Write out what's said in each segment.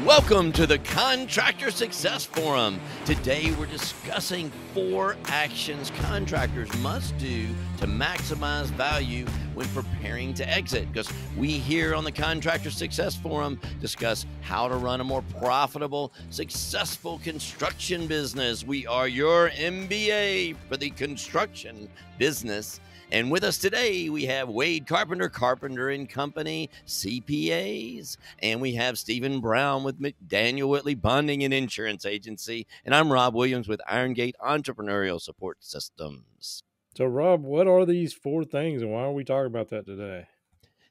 Welcome to the Contractor Success Forum. Today we're discussing 4 actions contractors must do to maximize value when preparing to exit. Because we here on the Contractor Success Forum discuss how to run a more profitable, successful construction business. We are your MBA for the construction business. And with us today, we have Wade Carpenter, Carpenter & Company, CPAs. And we have Stephen Brown with McDaniel Whitley Bonding and Insurance Agency. And I'm Rob Williams with Iron Gate Entrepreneurial Support Systems. So, Rob, what are these 4 things and why are we talking about that today?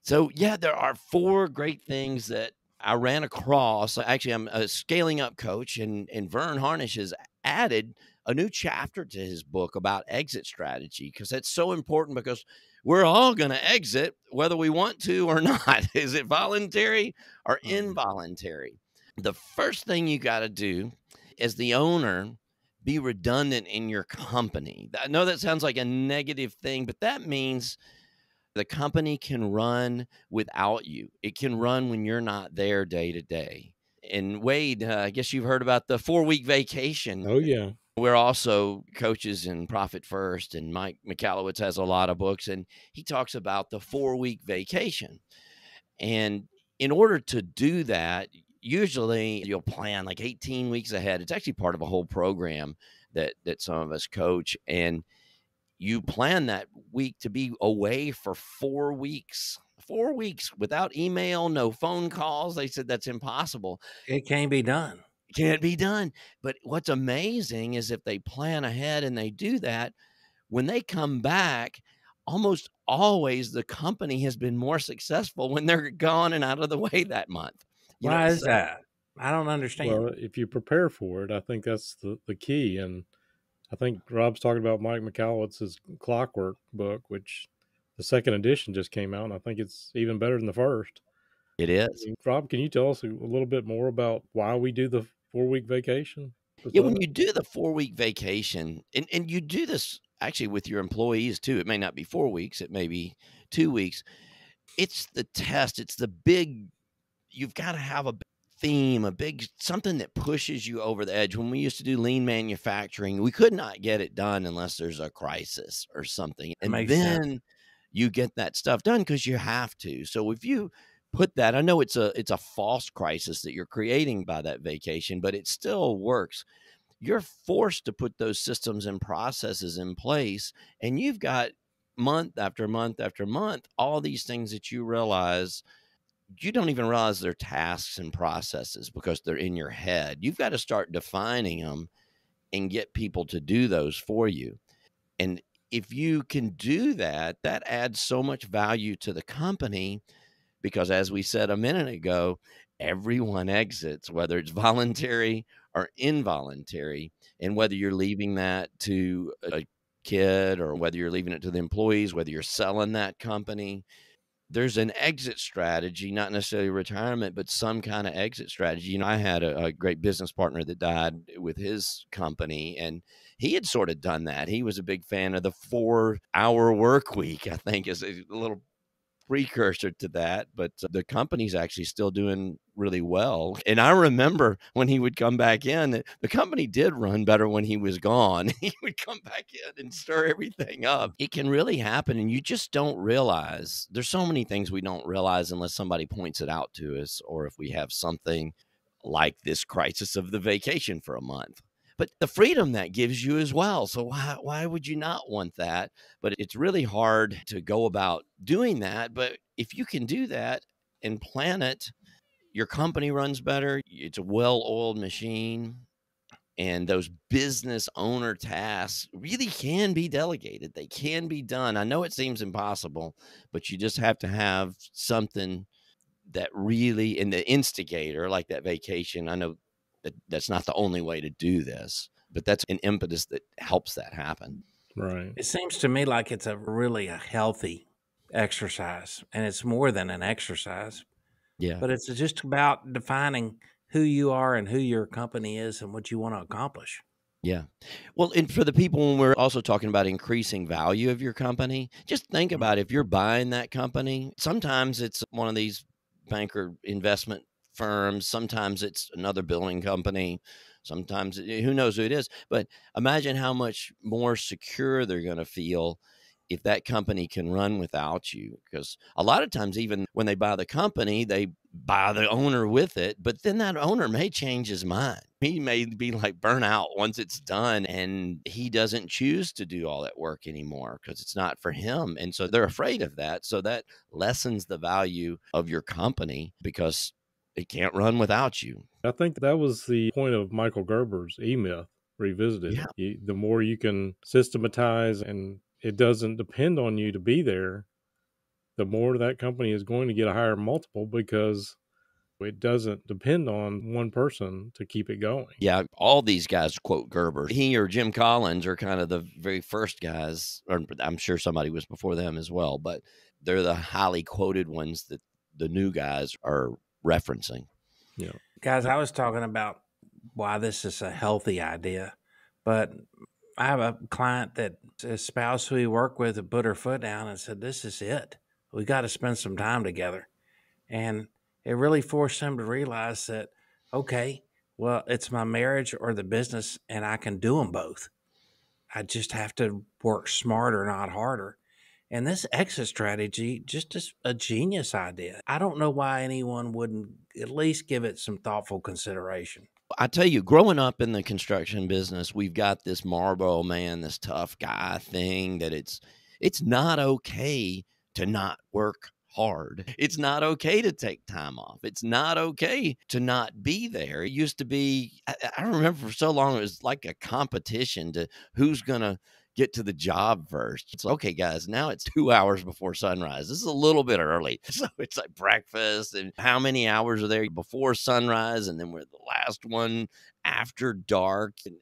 So, yeah, there are 4 great things that I ran across. Actually, I'm a scaling up coach, and Vern Harnish has added a new chapter to his book about exit strategy, because that's so important, because we're all going to exit whether we want to or not. Is it voluntary or involuntary? The first thing you got to do as the owner, be redundant in your company. I know that sounds like a negative thing, but that means the company can run without you. It can run when you're not there day to day. And Wade, I guess you've heard about the 4-week vacation. Oh, yeah. We're also coaches in Profit First, and Mike Michalowicz has a lot of books, and he talks about the 4-week vacation. And in order to do that, usually you'll plan like 18 weeks ahead. It's actually part of a whole program that some of us coach, and you plan that week to be away for 4 weeks. 4 weeks without email, no phone calls. They said that's impossible. It can't be done. Can't be done. But what's amazing is if they plan ahead and they do that, when they come back, almost always the company has been more successful when they're gone and out of the way that month. Why is that? I don't understand. Well, if you prepare for it, I think that's the key. And I think Rob's talking about Mike Michalowicz's Clockwork book, which the 2nd edition just came out, and I think it's even better than the first. It is. Rob, can you tell us a little bit more about why we do the 4-week vacation? Yeah, when you do the 4-week vacation, and you do this actually with your employees too, it may not be 4 weeks, it may be 2 weeks. It's the test. It's the big, you've got to have a theme, a big something that pushes you over the edge. When we used to do lean manufacturing, we could not get it done unless there's a crisis or something. And then you get that stuff done because you have to. So if you put that, I know it's a false crisis that you're creating by that vacation, but it still works. You're forced to put those systems and processes in place, and you've got month after month after month, all these things that you realize you don't even realize they're tasks and processes because they're in your head. You've got to start defining them and get people to do those for you. And if you can do that, that adds so much value to the company, because as we said a minute ago, everyone exits, whether it's voluntary or involuntary. And whether you're leaving that to a kid or whether you're leaving it to the employees, whether you're selling that company, there's an exit strategy, not necessarily retirement, but some kind of exit strategy. I had a great business partner that died with his company, and he had sort of done that. He was a big fan of the 4-hour work week, I think, is a little precursor to that, but the company's actually still doing really well. And I remember when he would come back in, the company did run better when he was gone. He would come back in and stir everything up. It can really happen, and you just don't realize. There's so many things we don't realize unless somebody points it out to us, or if we have something like this crisis of the vacation for a month. But the freedom that gives you as well. So why would you not want that? But it's really hard to go about doing that. But if you can do that and plan it, your company runs better. It's a well-oiled machine. And those business owner tasks really can be delegated. They can be done. I know it seems impossible, but you just have to have something that really, and the instigator, like that vacation, I know that's not the only way to do this, but that's an impetus that helps that happen. Right. It seems to me like it's a really healthy exercise, and it's more than an exercise. Yeah. But it's just about defining who you are and who your company is and what you want to accomplish. Yeah. Well, and for the people, when we're also talking about increasing value of your company, just think about if you're buying that company, sometimes it's one of these banker investment firms. Sometimes it's another building company. Sometimes who knows who it is. But imagine how much more secure they're going to feel if that company can run without you. Because a lot of times, even when they buy the company, they buy the owner with it. But then that owner may change his mind. He may be like burnt out once it's done, and he doesn't choose to do all that work anymore because it's not for him. And so they're afraid of that. So that lessens the value of your company because it can't run without you. I think that was the point of Michael Gerber's E-Myth Revisited. Yeah. The more you can systematize and it doesn't depend on you to be there, the more that company is going to get a higher multiple because it doesn't depend on one person to keep it going. Yeah, all these guys quote Gerber. He or Jim Collins are kind of the very first guys, or I'm sure somebody was before them as well, but they're the highly quoted ones that the new guys are referencing. Yeah. Guys, I was talking about why this is a healthy idea, but I have a client that his spouse who he worked with had put her foot down and said, "This is it. We got to spend some time together." And it really forced him to realize that, okay, well, it's my marriage or the business, and I can do them both. I just have to work smarter, not harder. And this exit strategy just is a genius idea. I don't know why anyone wouldn't at least give it some thoughtful consideration. I tell you, growing up in the construction business, we've got this Marlboro man, this tough guy thing that it's not okay to not work hard. It's not okay to take time off. It's not okay to not be there. It used to be, I remember for so long, it was like a competition to who's going to get to the job first. It's okay, guys, now it's 2 hours before sunrise. This is a little bit early. So it's like breakfast and how many hours are there before sunrise? And then we're the last one after dark. And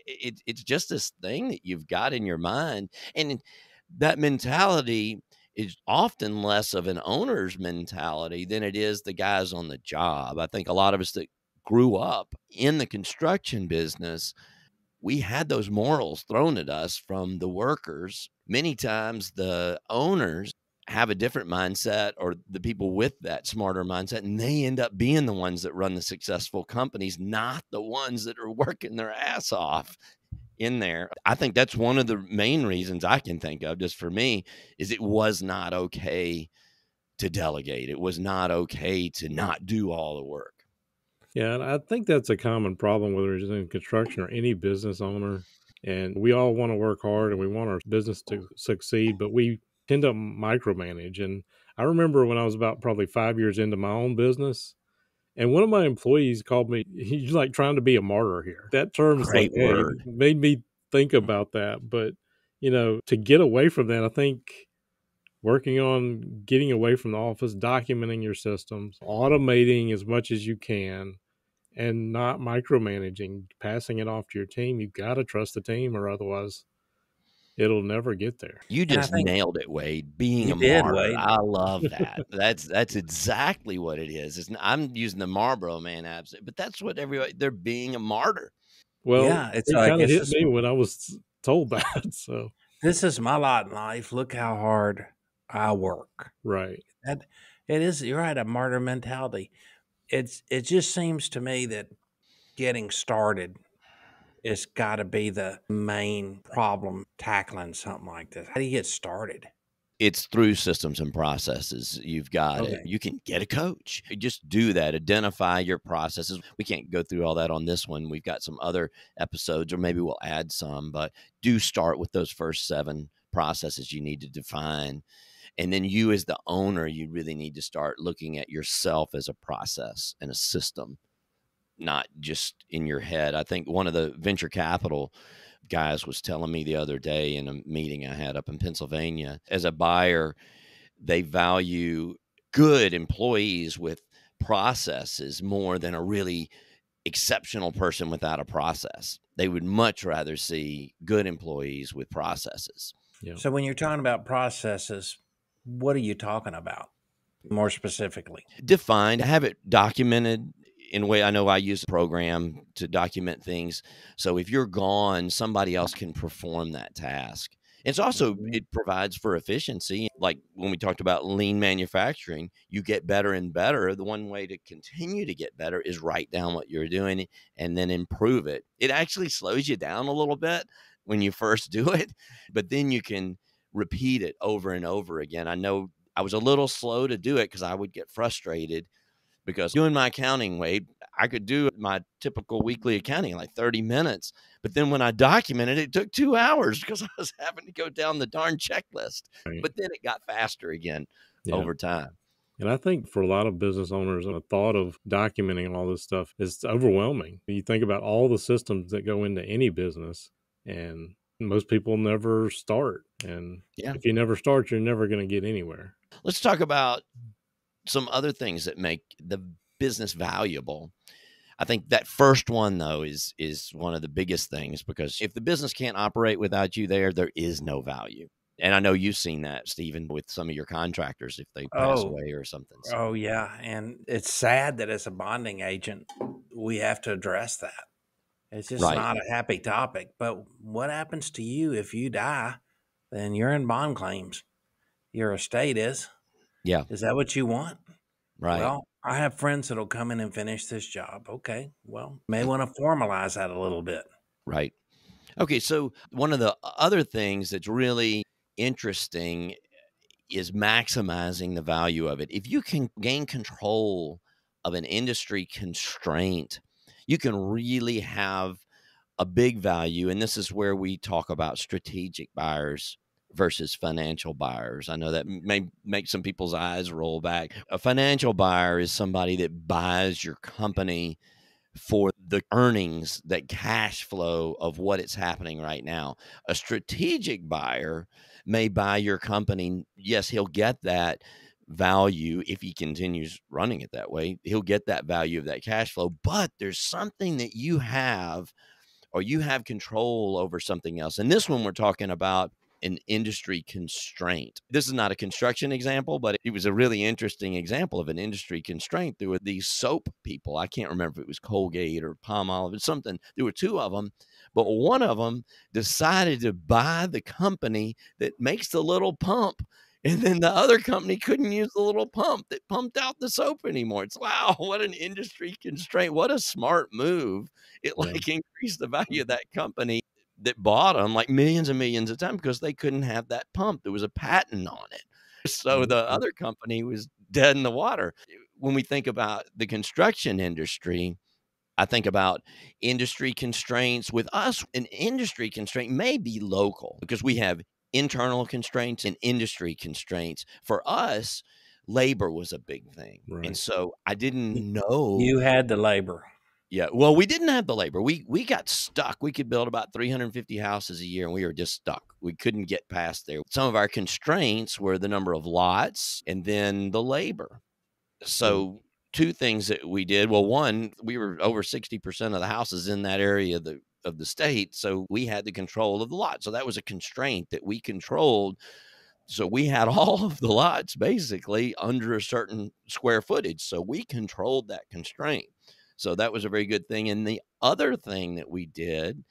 it's just this thing that you've got in your mind. And that mentality is often less of an owner's mentality than it is the guys on the job. I think a lot of us that grew up in the construction business, we had those morals thrown at us from the workers. Many times the owners have a different mindset, or the people with that smarter mindset, and they end up being the ones that run the successful companies, not the ones that are working their ass off in there. I think that's one of the main reasons I can think of, just for me, is it was not okay to delegate. It was not okay to not do all the work. Yeah, and I think that's a common problem, whether it's in construction or any business owner. And we all want to work hard and we want our business to succeed, but we tend to micromanage. And I remember when I was about probably 5 years into my own business, and one of my employees called me, he's like trying to be a martyr here. That term's Great like, hey, word. made me think about that. But, to get away from that, I think working on getting away from the office, documenting your systems, automating as much as you can, and not micromanaging, passing it off to your team. You've got to trust the team or otherwise it'll never get there. You And I just think nailed it, Wade. Being you a did, martyr. Wade. I love that. That's exactly what it is. I'm using the Marlboro man abs, but that's what everybody, they're being a martyr. Well, Yeah, it's it like kind of hit me when I was told that. So, this is my lot in life. Look how hard I work. right. That it is. You're right. A martyr mentality. It just seems to me that getting started it's got to be the main problem tackling something like this. How do you get started? It's through systems and processes. You've got it. Okay. You can get a coach. You just do that. Identify your processes. We can't go through all that on this one. We've got some other episodes, or maybe we'll add some, but do start with those first 7 processes you need to define. And then you as the owner, you really need to start looking at yourself as a process and a system, not just in your head. I think one of the venture capital guys was telling me the other day in a meeting I had up in Pennsylvania, as a buyer, they value good employees with processes more than a really exceptional person without a process. They would much rather see good employees with processes. Yeah. So when you're talking about processes, what are you talking about more specifically? Defined, have it documented in a way. I know I use a program to document things. So if you're gone, somebody else can perform that task. It's also, Mhm. it provides for efficiency. Like when we talked about lean manufacturing, you get better and better. The one way to continue to get better is write down what you're doing and then improve it. It actually slows you down a little bit when you first do it, but then you can repeat it over and over again. I know I was a little slow to do it because I would get frustrated because doing my accounting, Wade, I could do my typical weekly accounting in like 30 minutes. But then when I documented it, it took 2 hours because I was having to go down the darn checklist. Right. But then it got faster again Yeah. over time. And I think for a lot of business owners, the thought of documenting all this stuff is overwhelming. You think about all the systems that go into any business, and most people never start. And Yeah. if you never start, you're never going to get anywhere. Let's talk about some other things that make the business valuable. I think that first one, though, is one of the biggest things, because if the business can't operate without you there is no value. And I know you've seen that, Stephen, with some of your contractors if they pass Oh, away or something. oh yeah, and it's sad that as a bonding agent, we have to address that. It's just Right. not a happy topic. But what happens to you if you die? Then you're in bond claims. Your estate is. Yeah. Is that what you want? Right. Well, I have friends that'll come in and finish this job. Okay, well, may want to formalize that a little bit. Right. Okay. So one of the other things that's really interesting is maximizing the value of it. If you can gain control of an industry constraint, you can really have a big value. And this is where we talk about strategic buyers versus financial buyers. I know that may make some people's eyes roll back. A financial buyer is somebody that buys your company for the earnings, that cash flow of what it's happening right now. A strategic buyer may buy your company. Yes, he'll get that value if he continues running it that way. He'll get that value of that cash flow, but there's something that you have, or you have control over something else. And this one, we're talking about an industry constraint. This is not a construction example, but it was a really interesting example of an industry constraint. There were these soap people. I can't remember if it was Colgate or Palmolive or something. There were two of them, but one of them decided to buy the company that makes the little pump. And then the other company couldn't use the little pump that pumped out the soap anymore. It's, wow, what an industry constraint. What a smart move. It Yeah. like increased the value of that company that bought them like millions and millions of times because they couldn't have that pump. There was a patent on it. So the Okay. other company was dead in the water. When we think about the construction industry, I think about industry constraints. With us, an industry constraint may be local because we have internal constraints and industry constraints. For us, labor was a big thing. And Right. so I Y- didn't know. You had the labor. Yeah, well, we didn't have the labor. We got stuck. We could build about 350 houses a year, and we were just stuck. We couldn't get past there. Some of our constraints were the number of lots and then the labor. Yeah. So, two things that we did. Well, one, we were over 60% of the houses in that area of the state, so we had the control of the lot. So that was a constraint that we controlled. So we had all of the lots basically under a certain square footage. So we controlled that constraint. So that was a very good thing. And the other thing that we did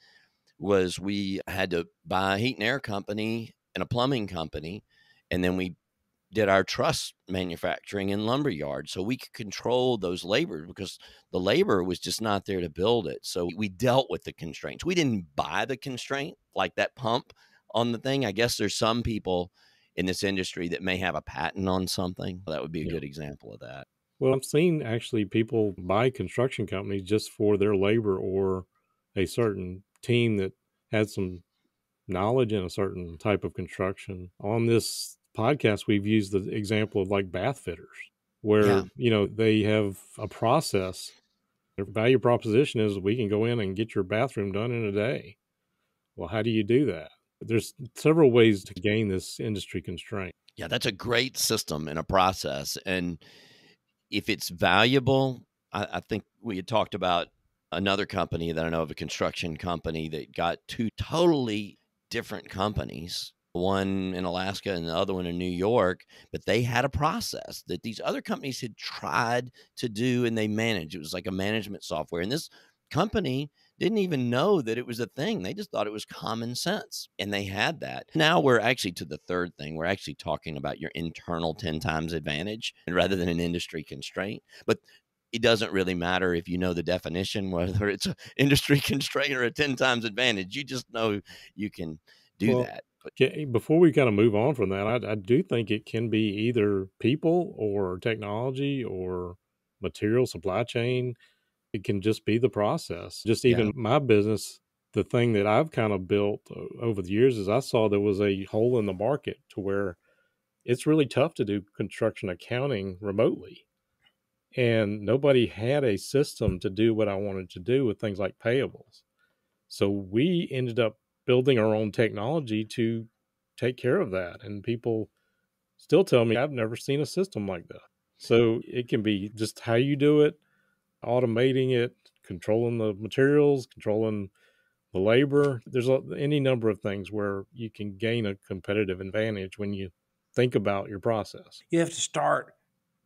was we had to buy a heat and air company and a plumbing company. And then we did our truss manufacturing in lumber yards. So we could control those labor because the labor was just not there to build it. So we dealt with the constraints. We didn't buy the constraint like that pump on the thing. I guess there's some people in this industry that may have a patent on something. That would be a Yeah. good example of that. Well, I've seen actually people buy construction companies just for their labor or a certain team that has some knowledge in a certain type of construction. On this podcast, we've used the example of like bath fitters, Yeah. where, they have a process. Their value proposition is we can go in and get your bathroom done in a day. Well, how do you do that? There's several ways to gain this industry constraint. Yeah. That's a great system and a process. And if it's valuable, I think we had talked about another company that I know of, a construction company that got two totally different companies, one in Alaska and the other one in New York, but they had a process that these other companies had tried to do and they managed. It was like a management software. And this company didn't even know that it was a thing. They just thought it was common sense, and they had that. Now we're actually to the third thing. We're actually talking about your internal 10 times advantage rather than an industry constraint. But it doesn't really matter if you know the definition, whether it's an industry constraint or a 10 times advantage. You just know you can do Well, that. But before we kind of move on from that, I do think it can be either people or technology or material supply chain. It can just be the process. Just yeah, even my business, the thing that I've kind of built over the years is I saw there was a hole in the market to where it's really tough to do construction accounting remotely. And nobody had a system to do what I wanted to do with things like payables. So we ended up building our own technology to take care of that. And people still tell me, I've never seen a system like that. So it can be just how you do it, automating it, controlling the materials, controlling the labor. There's any number of things where you can gain a competitive advantage when you think about your process. You have to start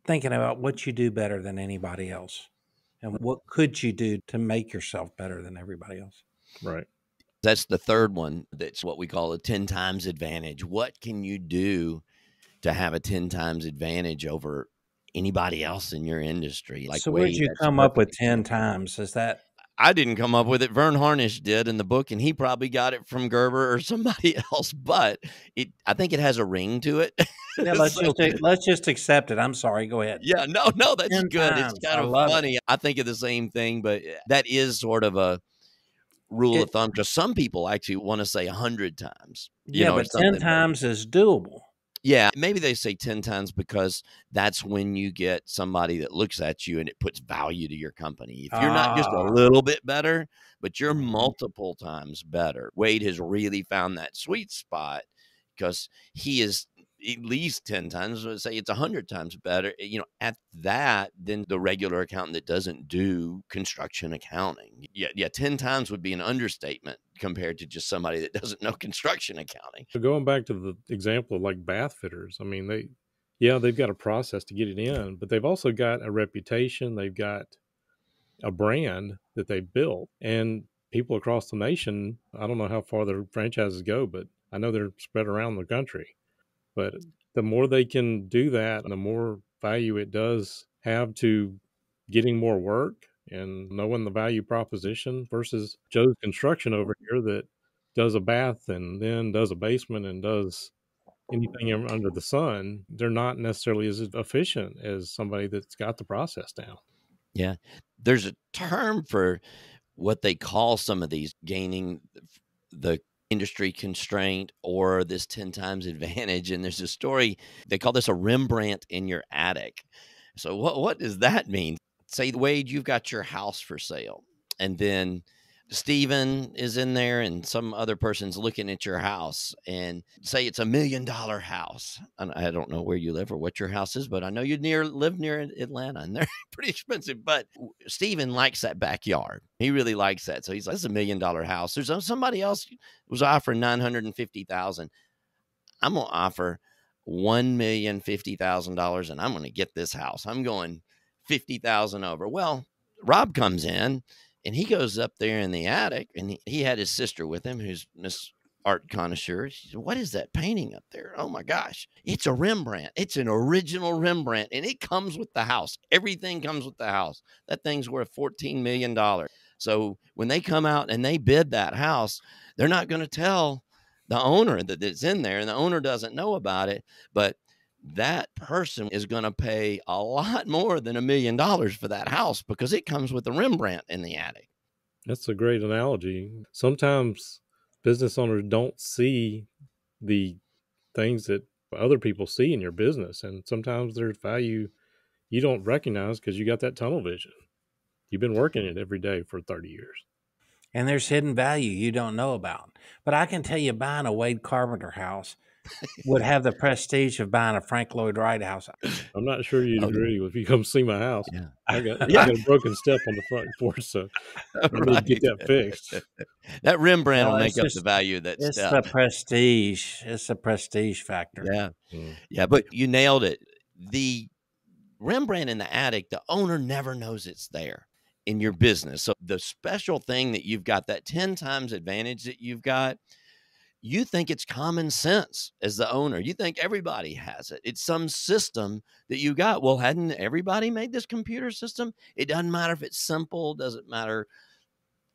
thinking about what you do better than anybody else and what could you do to make yourself better than everybody else. Right. that's the third one. That's what we call a 10 times advantage. What can you do to have a 10 times advantage over anybody else in your industry? Like So where'd Wade, you that's a come up perfect with 10 example. times? Is that I didn't come up with it. Vern Harnish did in the book, and he probably got it from Gerber or somebody else. But I think it has a ring to it. yeah, So, let's just accept it. I'm sorry, go ahead. yeah, no, that's 10 good. It's times. kind I of love it. funny. I think of the same thing, but that is sort of a rule It of thumb. Because some people actually want to say 100 times, yeah, or but 10 something. times is doable. Yeah, maybe they say 10 times because that's when you get somebody that looks at you and it puts value to your company. If you're not just a Ah. little bit better, but you're Mhm. multiple times better. Wade has really found that sweet spot because he is at least 10 times, let's say it's 100 times better, at that than the regular accountant that doesn't do construction accounting. Yeah, 10 times would be an understatement compared to just somebody that doesn't know construction accounting. So going back to the example of like bath fitters, I mean, they've got a process to get it in, but they've also got a reputation. They've got a brand that they've built, and people across the nation, I don't know how far their franchises go, but I know they're spread around the country. But the more they can do that, the more value it does have to getting more work and knowing the value proposition versus Joe's Construction over here that does a bath and then does a basement and does anything under the sun. They're not necessarily as efficient as somebody that's got the process down. Yeah. There's a term for what they call some of these gaining the industry constraint or this 10 times advantage. And there's a story, they call this a Rembrandt in your attic. So what does that mean? Say, Wade, you've got your house for sale, and then Steven is in there and some other person's looking at your house, and say it's $1 million house. And I don't know where you live or what your house is, but I know you live near Atlanta, and they're pretty expensive. But Steven likes that backyard. He really likes that. So he's like, this is $1 million house. There's somebody else was offering $950,000. I'm going to offer $1,050,000 and I'm going to get this house. I'm going 50,000 over. Well, Rob comes in and he goes up there in the attic, and he had his sister with him, who's Miss Art Connoisseur. She said, what is that painting up there? Oh my gosh. It's a Rembrandt. It's an original Rembrandt, and it comes with the house. Everything comes with the house. That thing's worth $14 million. So when they come out and they bid that house, they're not going to tell the owner that it's in there, and the owner doesn't know about it, but that person is going to pay a lot more than $1 million for that house because it comes with a Rembrandt in the attic. That's a great analogy. Sometimes business owners don't see the things that other people see in your business, and sometimes there's value you don't recognize because you got that tunnel vision. You've been working it every day for 30 years. And there's hidden value you don't know about. But I can tell you, buying a Wade Carpenter house would have the prestige of buying a Frank Lloyd Wright house. I'm not sure you'd Oh, agree if you come see my house. yeah. I got Yeah. a broken step on the front porch, so I need to get that fixed. That Rembrandt No, will it's make up just the value of that it's step. the prestige. It's the prestige factor. Yeah. Mm. Yeah, but you nailed it. The Rembrandt in the attic, the owner never knows it's there. in your business. So the special thing that you've got, that 10 times advantage that you've got, you think it's common sense as the owner. You think everybody has it. It's some system that you got. Well, hadn't everybody made this computer system? It doesn't matter if it's simple, doesn't matter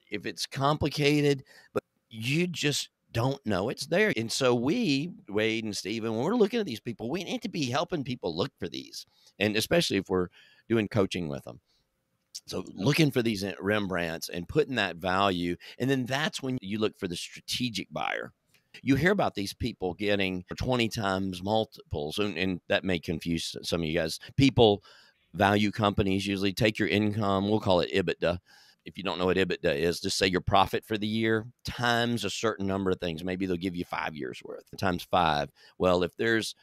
if it's complicated, but you just don't know it's there. And so we, Wade and Steven, when we're looking at these people, we need to be helping people look for these. And especially if we're doing coaching with them. So looking for these Rembrandts and putting that value. And then that's when you look for the strategic buyer. You hear about these people getting 20 times multiples, and that may confuse some of you guys. People value companies usually take your income, we'll call it EBITDA. If you don't know what EBITDA is, just say your profit for the year times a certain number of things. Maybe they'll give you 5 years worth times 5. Well, if there's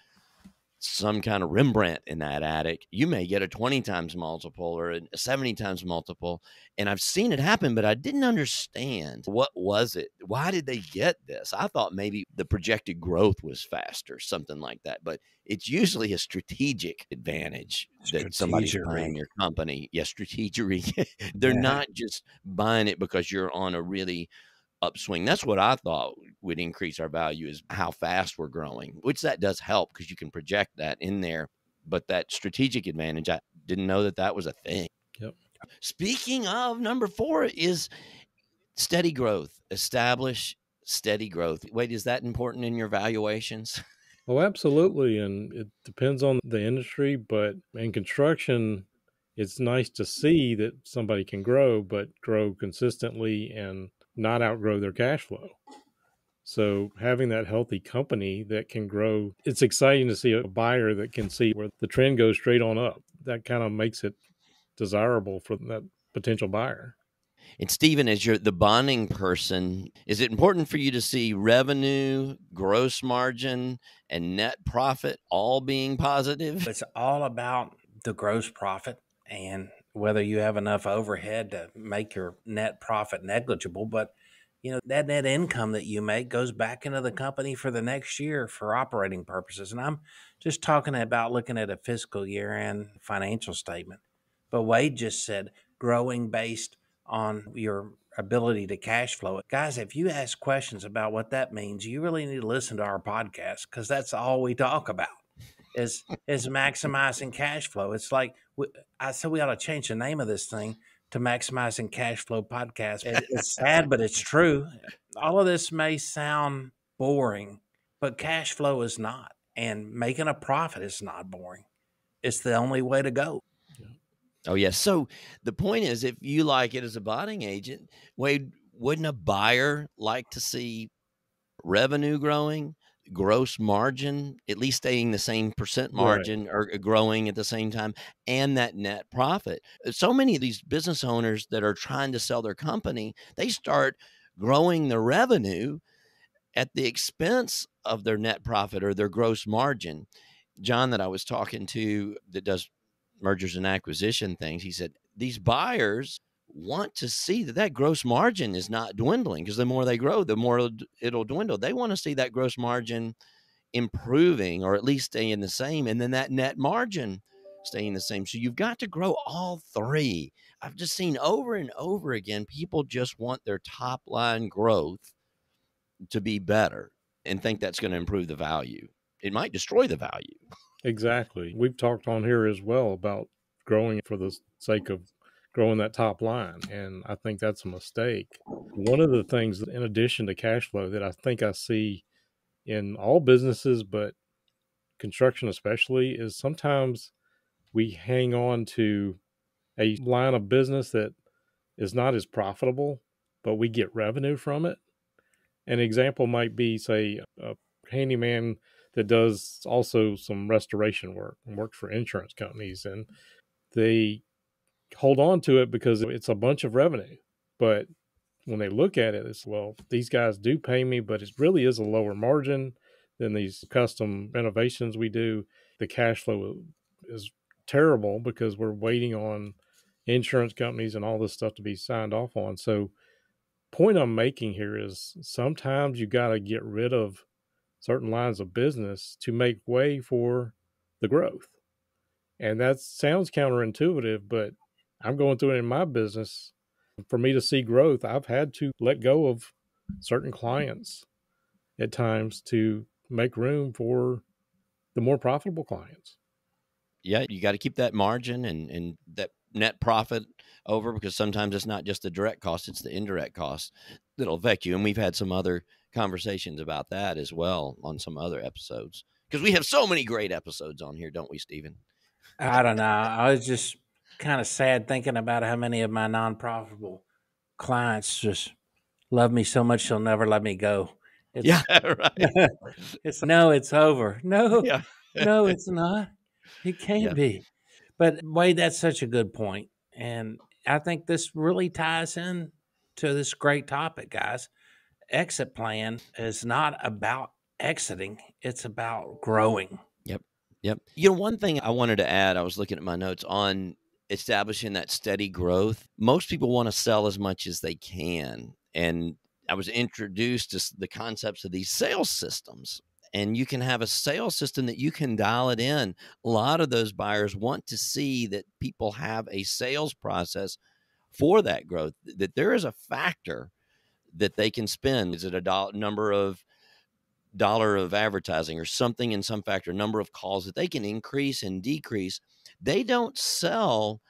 some kind of Rembrandt in that attic, you may get a 20 times multiple or a 70 times multiple. And I've seen it happen, but I didn't understand what was it? Why did they get this? I thought maybe the projected growth was faster, something like that. But it's usually a strategic advantage that somebody's buying your company. Yeah, strategery. They're not just buying it because you're on a really upswing. That's what I thought would increase our value, is how fast we're growing, which that does help because you can project that in there. But that strategic advantage, I didn't know that that was a thing. Yep. Speaking of, number 4 is steady growth. Establish steady growth. Wait, is that important in your valuations? Oh, absolutely. And it depends on the industry, but in construction, it's nice to see that somebody can grow, but grow consistently and not outgrow their cash flow. So having that healthy company that can grow, it's exciting to see a buyer that can see where the trend goes straight on up. That kind of makes it desirable for that potential buyer. And Steven, as you're the bonding person, is it important for you to see revenue, gross margin, and net profit all being positive? It's all about the gross profit and whether you have enough overhead to make your net profit negligible. But, that net income that you make goes back into the company for the next year for operating purposes. And I'm just talking about looking at a fiscal year and financial statement. But Wade just said growing based on your ability to cash flow it. Guys, if you ask questions about what that means, you really need to listen to our podcast, because that's all we talk about is maximizing cash flow. It's like I said, we ought to change the name of this thing to Maximizing Cash Flow Podcast. It's sad, but it's true. All of this may sound boring, but cash flow is not, and making a profit is not boring. It's the only way to go. Oh, yes. So the point is, if you like it as a bonding agent, Wade, wouldn't a buyer like to see revenue growing, gross margin at least staying the same percent margin, right, or growing at the same time, and that net profit? So many of these business owners that are trying to sell their company, they start growing the revenue at the expense of their net profit or their gross margin. John, that I was talking to, that does mergers and acquisition things, he said these buyers want to see that gross margin is not dwindling, because the more they grow, the more it'll dwindle. They want to see that gross margin improving, or at least staying the same, and then that net margin staying the same. So you've got to grow all three. I've just seen over and over again, people just want their top line growth to be better and think that's going to improve the value. It might destroy the value. Exactly. We've talked on here as well about growing for the sake of growing that top line, and I think that's a mistake. One of the things, in addition to cash flow, that I think I see in all businesses, but construction especially, is sometimes we hang on to a line of business that is not as profitable, but we get revenue from it. An example might be, say, a handyman that does also some restoration work and works for insurance companies, and they hold on to it because it's a bunch of revenue. But when they look at it, it's, well, these guys do pay me, but it really is a lower margin than these custom renovations we do. The cash flow is terrible because we're waiting on insurance companies and all this stuff to be signed off on. So point I'm making here is sometimes you got to get rid of certain lines of business to make way for the growth. And that sounds counterintuitive, but I'm going through it in my business. For me to see growth, I've had to let go of certain clients at times to make room for the more profitable clients. Yeah, you got to keep that margin and that net profit over, because sometimes it's not just the direct cost, it's the indirect cost that'll affect you. And we've had some other conversations about that as well on some other episodes, because we have so many great episodes on here, don't we, Stephen? I don't know. I was just kind of sad thinking about how many of my non-profitable clients just love me so much they'll never let me go. Yeah, It's right. it's no, it's over. No, Yeah. no, it's not. It Yeah. can't be. But Wade, that's such a good point. And I think this really ties in to this great topic, guys. Exit plan is not about exiting, it's about growing. Yep. Yep. You know, one thing I wanted to add, I was looking at my notes on establishing that steady growth. Most people want to sell as much as they can. And I was introduced to the concepts of these sales systems. And you can have a sales system that you can dial it in. A lot of those buyers want to see that people have a sales process for that growth, that there is a factor that they can spend. Is it a number of dollar of advertising or something in some factor, number of calls that they can increase and decrease? They don't sell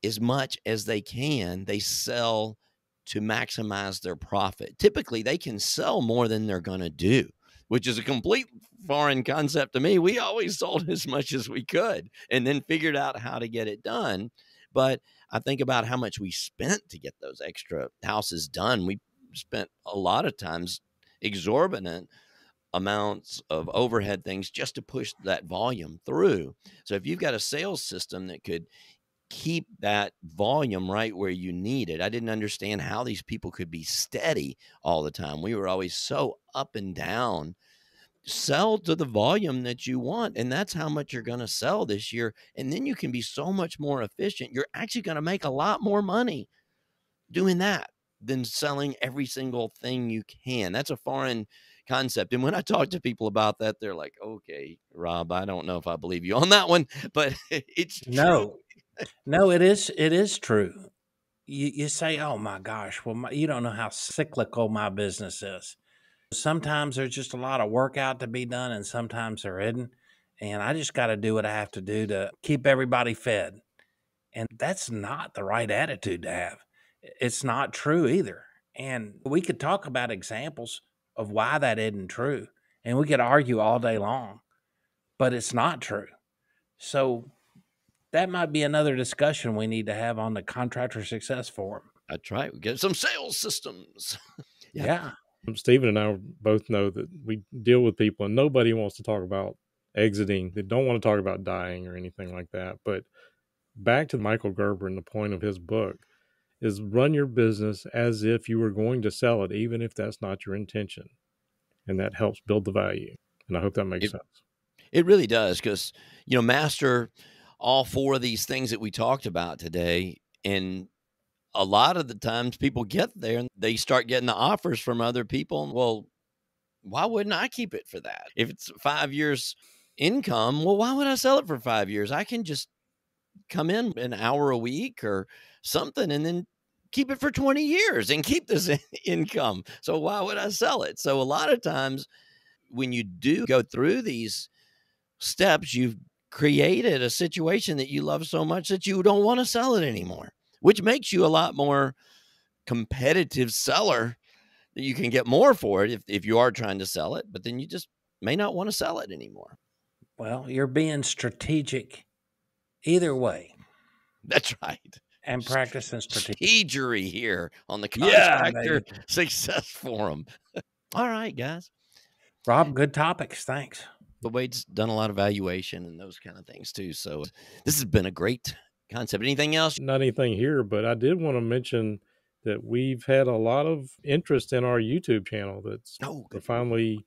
as much as they can. They sell to maximize their profit. Typically, they can sell more than they're going to do, which is a complete foreign concept to me. We always sold as much as we could and then figured out how to get it done. But I think about how much we spent to get those extra houses done. We spent a lot of times exorbitant amounts of overhead things just to push that volume through. So if you've got a sales system that could keep that volume right where you need it. I didn't understand how these people could be steady all the time. We were always so up and down. Sell to the volume that you want, and that's how much you're going to sell this year. And then you can be so much more efficient. You're actually going to make a lot more money doing that than selling every single thing you can. That's a foreign concept. And when I talk to people about that, they're like, okay, Rob, I don't know if I believe you on that one, but it's true. No, it is true. You say, "Oh my gosh, well, you don't know how cyclical my business is." Sometimes there's just a lot of work out to be done, and sometimes there isn't. And I just got to do what I have to do to keep everybody fed. And that's not the right attitude to have. It's not true either. And we could talk about examples of why that isn't true, and we could argue all day long, but it's not true. So that might be another discussion we need to have on the Contractor Success Forum. That's right. We get some sales systems. Yeah. Yeah. Stephen and I both know that we deal with people and nobody wants to talk about exiting. They don't want to talk about dying or anything like that. But back to Michael Gerber and the point of his book is run your business as if you were going to sell it, even if that's not your intention. And that helps build the value. And I hope that makes sense. It really does, because, master all four of these things that we talked about today. And a lot of the times people get there and they start getting the offers from other people. Well, why wouldn't I keep it for that? If it's 5 years income, well, why would I sell it for 5 years? I can just come in an hour a week or something and then keep it for 20 years and keep this income. So why would I sell it? So a lot of times when you do go through these steps, you've created a situation that you love so much that you don't want to sell it anymore, which makes you a lot more competitive seller, that you can get more for it if you are trying to sell it, but then you just may not want to sell it anymore. Well, you're being strategic either way. That's right. And practicing strategery here on the Yeah, Contractor baby. Success Forum. All right, guys. Rob, good topics. Thanks. But Wade's done a lot of valuation and those kind of things too. So this has been a great concept. Anything else? Not anything here, but I did want to mention that we've had a lot of interest in our YouTube channel. We're finally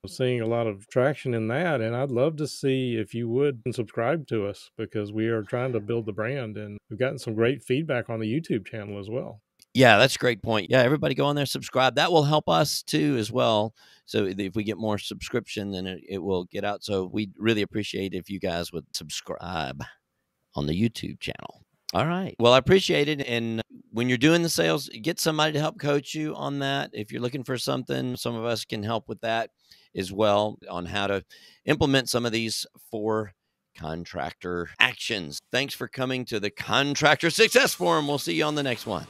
seeing a lot of traction in that. And I'd love to see if you would subscribe to us, because we are trying to build the brand and we've gotten some great feedback on the YouTube channel as well. Yeah, that's a great point. Yeah, everybody go on there, subscribe. That will help us too as well. So if we get more subscription, then it will get out. So we'd really appreciate if you guys would subscribe on the YouTube channel. All right. Well, I appreciate it. And when you're doing the sales, get somebody to help coach you on that. If you're looking for something, some of us can help with that as well on how to implement some of these 4 contractor actions. Thanks for coming to the Contractor Success Forum. We'll see you on the next one.